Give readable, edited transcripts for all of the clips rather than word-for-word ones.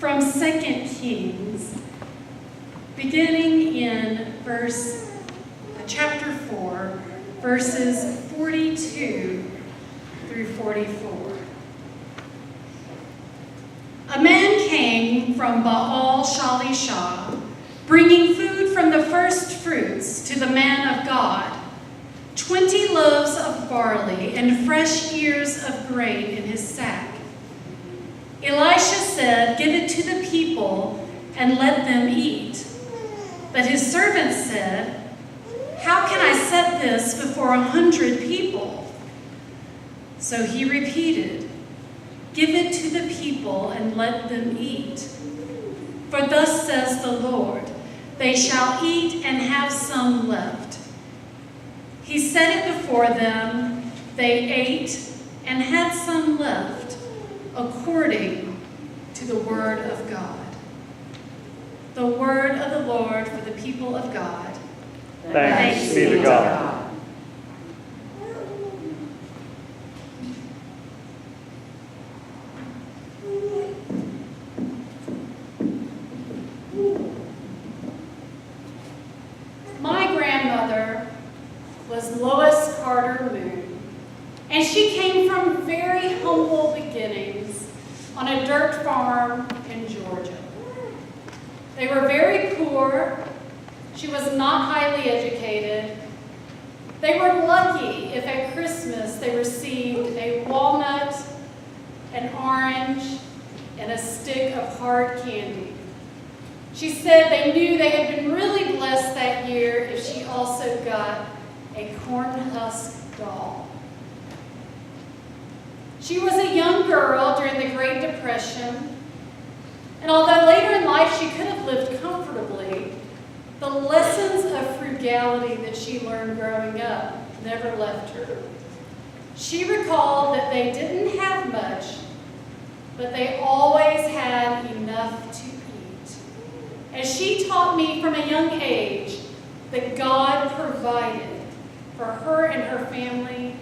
from 2 Kings, beginning in chapter 4, verses 42 through 44. A man came from Baal Shalishah, bringing food from the first fruits to the man of God, 20 loaves of barley and fresh ears of grain in his sack. Elisha said, "Give it to the people and let them eat." But his servant said, "How can I set this before 100 people?" So he repeated, "Give it to the people and let them eat. For thus says the Lord, they shall eat and have some left." He set it before them, they ate and had some left, according to the word of God. The word of the Lord for the people of God. Thanks be to God. My grandmother was Lois Carter Moon, and she came from very humble beginnings on a dirt farm in Georgia. They were very poor. She was not highly educated. They were lucky if at Christmas they received a walnut, an orange, and a stick of hard candy. She said they knew they had been really blessed that year if she also got a corn husk doll. She was a young girl during the Great Depression, and although later in life she could have lived comfortably, the lessons of frugality that she learned growing up never left her. She recalled that they didn't have much, but they always had enough to eat. As she taught me from a young age that God provided for her and her family,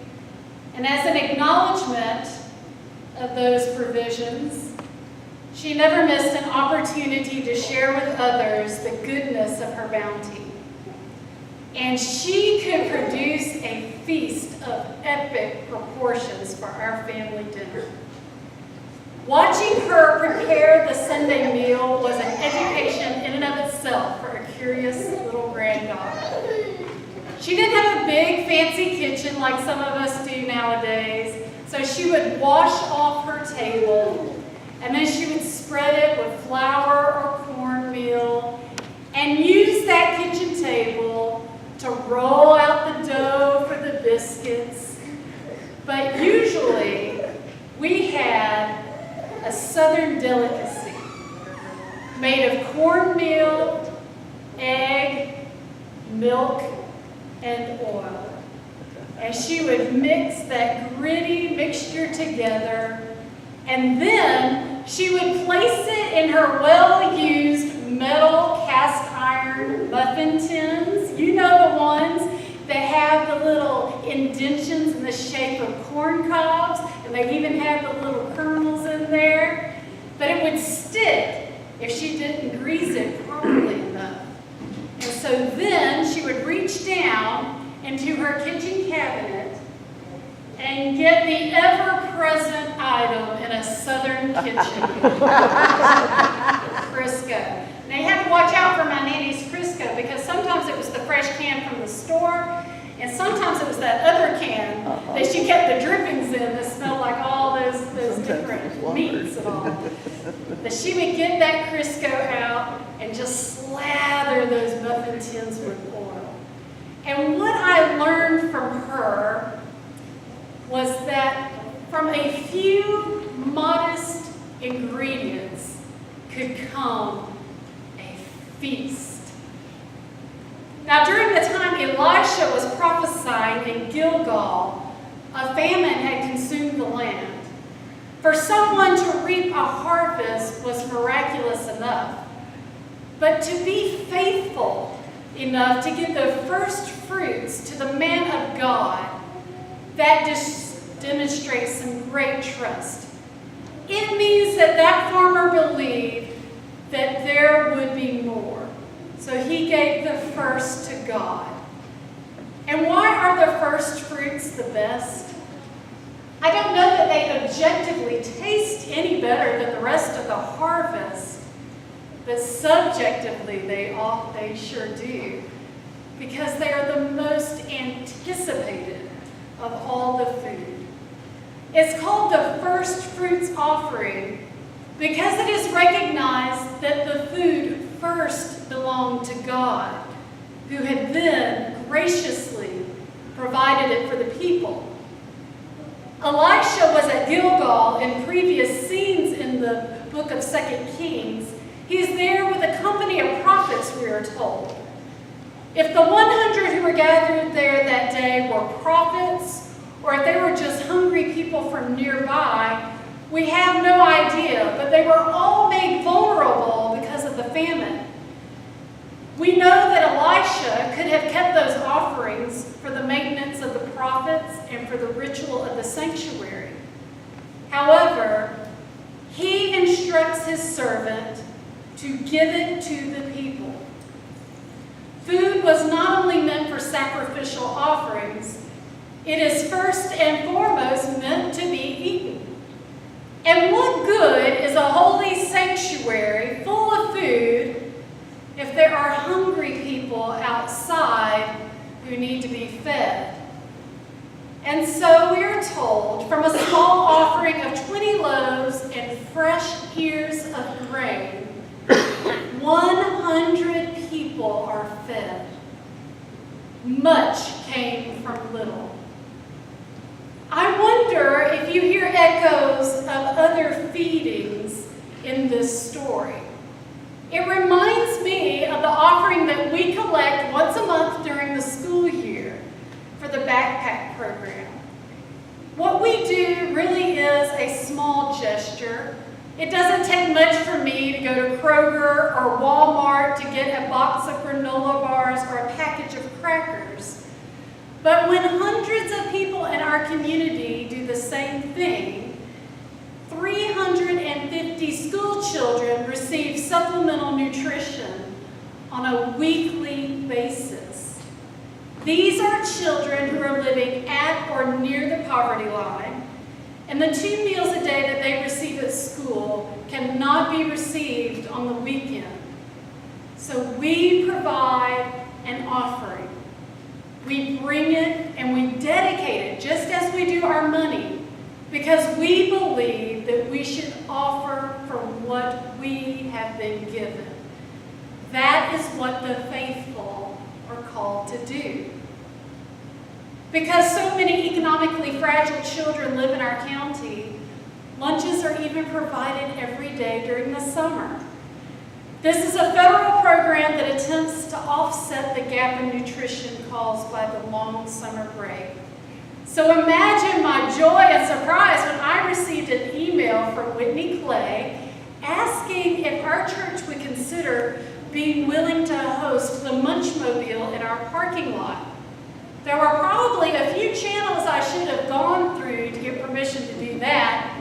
and as an acknowledgement of those provisions, she never missed an opportunity to share with others the goodness of her bounty. And she could produce a feast of epic proportions for our family dinner. Watching her prepare the Sunday meal was an education in and of itself for a curious little granddaughter. She didn't have a big fancy kitchen like some of us do nowadays, so she would wash off her table, and then she would spread it with flour or cornmeal and use that kitchen table to roll out the dough for the biscuits. But usually we had a southern delicacy made of cornmeal, egg, milk, and oil. And she would mix that gritty mixture together, and then she would place it in her well-used metal cast iron muffin tins. You know the ones that have the little indentions in the shape of corn cobs, and they even have the little kernels in there. But it would stick if she didn't grease it properly enough. And so then she would reach down into her kitchen cabinet and get the ever-present item in a southern kitchen, Crisco. Now you have to watch out for my nanny's Crisco, because sometimes it was the fresh can from the store, and sometimes it was that other can that she kept the drippings in that smelled like all those different meats and all. But she would get that Crisco out and just slather those muffin tins with oil. And what I learned from her was that from a few modest ingredients could come a feast. Now, during the time Elisha was prophesying in Gilgal, a famine had consumed the land. For someone to reap a harvest was miraculous enough, but to be faithful enough to give the first fruits to the man of God, that demonstrates some great trust. It means that that farmer longer believe that there would be more. So he gave the first to God. And why are the first fruits the best? I don't know that they objectively taste any better than the rest of the harvest, but subjectively they sure do, because they are the most anticipated of all the food. It's called the first fruits offering because it is recognized that the food first belonged to God, who had then graciously provided it for the people. Elisha was at Gilgal in previous scenes in the book of 2 Kings. He's there with a company of prophets, we are told. If the 100 who were gathered there that day were prophets, or if they were just hungry people from nearby, we have no idea, but they were all made vulnerable because of the famine. We know that Elisha could have kept those offerings for the maintenance of the prophets and for the ritual of the sanctuary. However, he instructs his servant to give it to the people. Food was not only meant for sacrificial offerings, it is first and foremost meant to be eaten. And what good is a holy sanctuary full of food if there are hungry people outside who need to be fed? And so we are told, from a small offering of 20 loaves and fresh ears of grain, 100 people are fed. Much came from little. I wonder if you hear echoes of other feedings in this story. It reminds me of the offering that we collect once a month during the school year for the backpack program. What we do really is a small gesture. It doesn't take much for me to go to Kroger or Walmart to get a box of granola bars or a package of crackers. But when hundreds of people in our community do the same thing, 350 school children receive supplemental nutrition on a weekly basis. These are children who are living at or near the poverty line, and the 2 meals a day that they receive at school cannot be received on the weekend. So we provide an offering. We bring it and we dedicate it just as we do our money, because we believe that we should offer from what we have been given. That is what the faithful are called to do. Because so many economically fragile children live in our county, lunches are even provided every day during the summer. This is a federal program that attempts to offset the gap in nutrition caused by the long summer break. So imagine my joy and surprise when I received an email from Whitney Clay asking if our church would consider being willing to host the Munchmobile in our parking lot. There were probably a few channels I should have gone through to get permission to do that.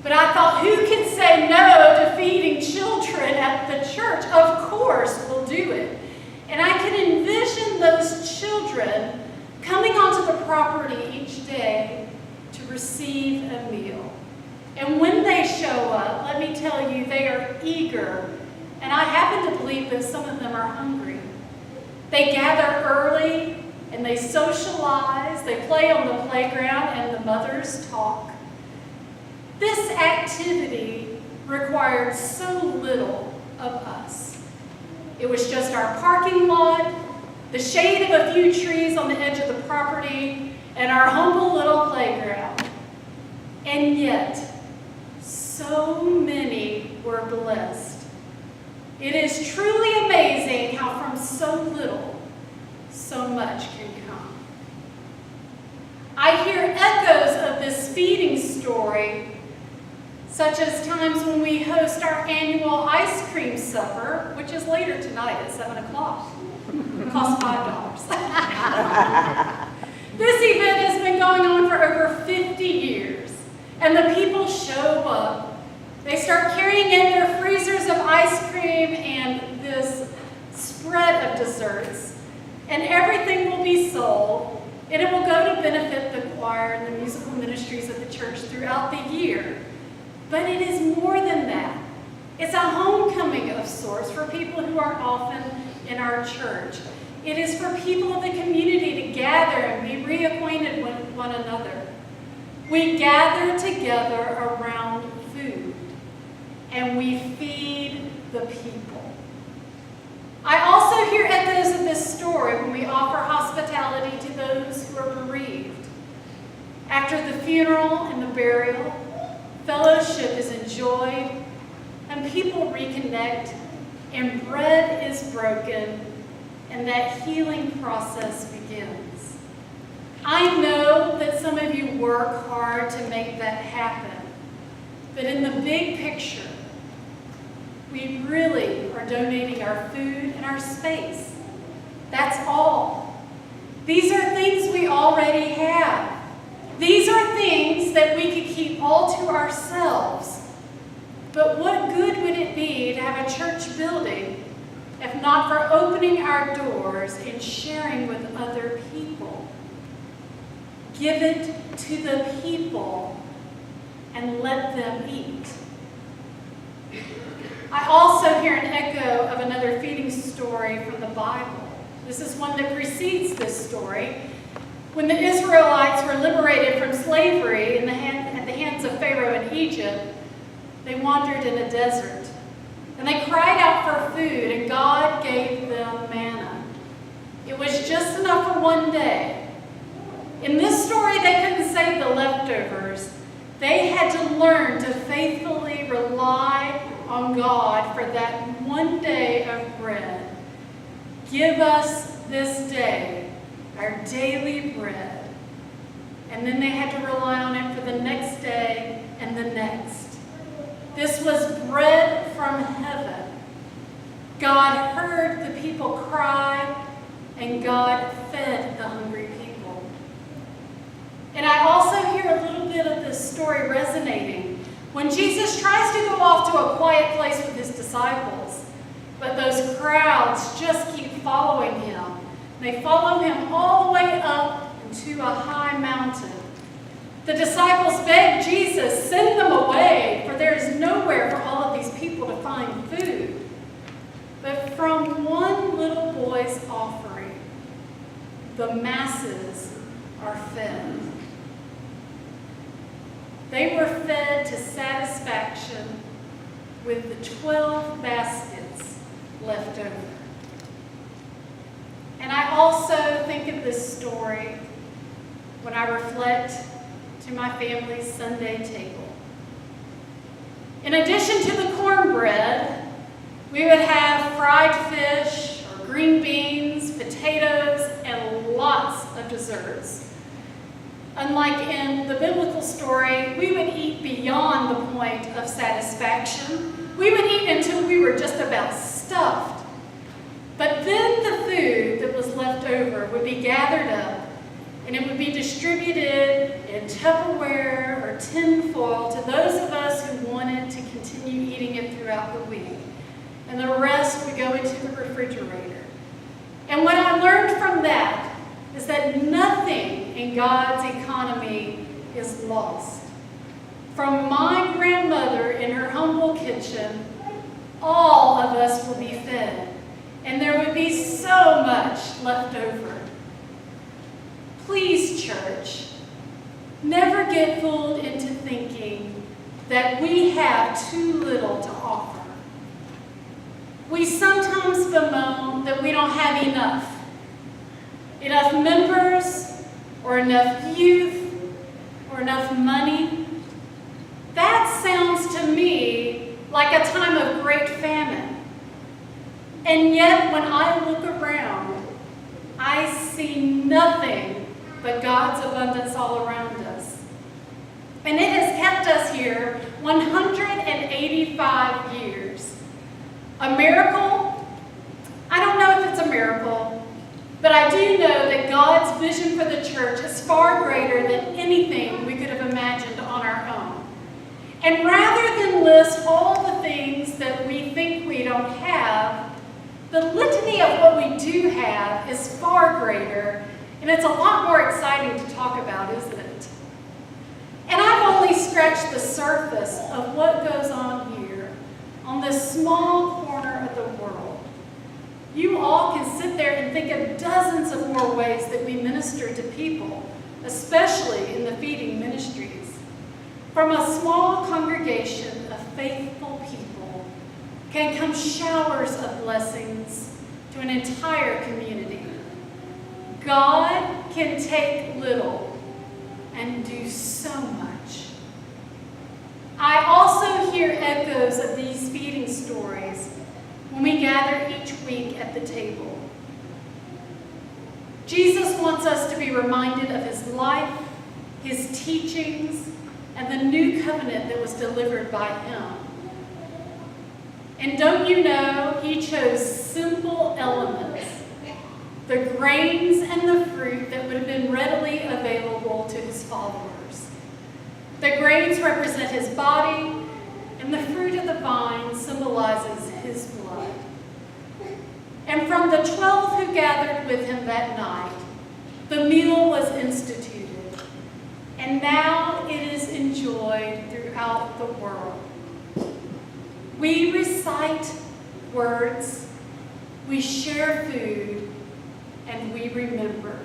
But I thought, who can say no to feeding children at the church? Of course, we'll do it. And I can envision those children coming onto the property each day to receive a meal. And when they show up, let me tell you, they are eager. And I happen to believe that some of them are hungry. They gather early and they socialize, they play on the playground, and the mothers talk. This activity required so little of us. It was just our parking lot, the shade of a few trees on the edge of the property, and our humble little playground. And yet, so many were blessed. It is truly amazing how from so little, so much can come. I hear echoes of this feeding story, such as times when we host our annual ice cream supper, which is later tonight at 7 o'clock. It costs $5. This event has been going on for over 50 years, and the people show up. They start carrying in their freezers of ice cream and this spread of desserts, and everything will be sold, and it will go to benefit the choir and the musical ministries of the church throughout the year. But it is more than that. It's a homecoming of sorts for people who are often in our church. It is for people of the community to gather and be reacquainted with one another. We gather together around food, and we feed the people. I also hear echoes of this story when we offer hospitality to those who are bereaved. After the funeral and the burial, fellowship is enjoyed, and people reconnect, and bread is broken, and that healing process begins. I know that some of you work hard to make that happen, but in the big picture, we really are donating our food and our space. That's all. These are things we already have. These are things that we could keep all to ourselves. But what good would it be to have a church building if not for opening our doors and sharing with other people? Give it to the people and let them eat. I also hear an echo of another feeding story from the Bible. This is one that precedes this story. When the Israelites were liberated from slavery at the hands of Pharaoh in Egypt, they wandered in a desert. And they cried out for food, and God gave them manna. It was just enough for one day. In this story, they couldn't save the leftovers. They had to learn to faithfully rely on God for that one day of bread. Give us this day our daily bread. And then they had to rely on it for the next day and the next. This was bread from heaven. God heard the people cry, and God fed the hungry people. And I also hear a little bit of this story resonating when Jesus tries to go off to a quiet place with his disciples, but those crowds just keep following him. They follow him all the way up into a high mountain. The disciples beg Jesus, send them away, for there is nowhere for all of these people to find food. But from one little boy's offering, the masses are fed. They were fed to satisfaction with the 12 baskets left over. And I also think of this story when I reflect to my family's Sunday table. In addition to the cornbread, we would have fried fish or green beans, potatoes, and lots of desserts. Unlike in the biblical story, we would eat beyond the point of satisfaction. We would eat until we were just about stuffed. But then the food that was left over would be gathered up, and it would be distributed in Tupperware or tin foil to those of us who wanted to continue eating it throughout the week. And the rest would go into the refrigerator. And what I learned from that is that nothing in God's economy is lost. From my grandmother in her humble kitchen, all of us will be fed, and there would be so much left over. Please, church, never get fooled into thinking that we have too little to offer. We sometimes bemoan that we don't have enough members, or enough youth, or enough money. That sounds to me like a time of great famine. And yet, when I look around, I see nothing but God's abundance all around us. And it has kept us here 185 years. A miracle? I don't know if it's a miracle, but I do know that God's vision for the church is far greater than anything we could have imagined on our own. And rather than list all the things that we think we don't have, the litany of what we do have is far greater, and it's a lot more exciting to talk about, isn't it? And I've only scratched the surface of what goes on here, on this small corner of the world. You all can sit there and think of dozens of more ways that we minister to people, especially in the feeding ministries. From a small congregation of faithful people can come showers of blessings to an entire community. God can take little and do so much. I also hear echoes of these feeding stories when we gather each week at the table. Jesus wants us to be reminded of his life, his teachings, and the new covenant that was delivered by him. And don't you know, he chose simple elements, the grains and the fruit that would have been readily available to his followers. The grains represent his body, and the fruit of the vine symbolizes his blood. And from the 12 who gathered with him that night, the meal was instituted, and now it is enjoyed throughout the world. We recite words, we share food, and we remember.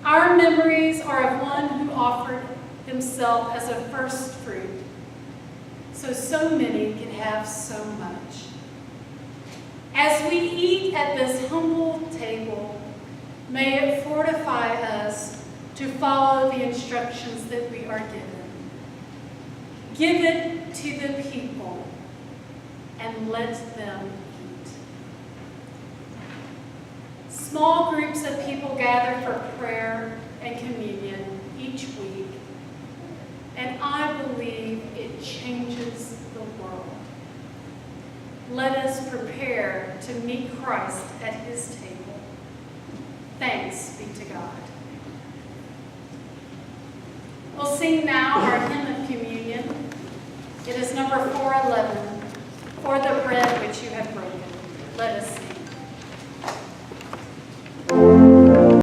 Our memories are of one who offered himself as a first fruit, so many can have so much. As we eat at this humble table, may it fortify us to follow the instructions that we are given. Give it to the people and let them eat. Small groups of people gather for prayer and communion each week, and I believe it changes the world. Let us prepare to meet Christ at his table. Thanks be to God. We'll sing now our hymn of communion. It is number 411, For the Bread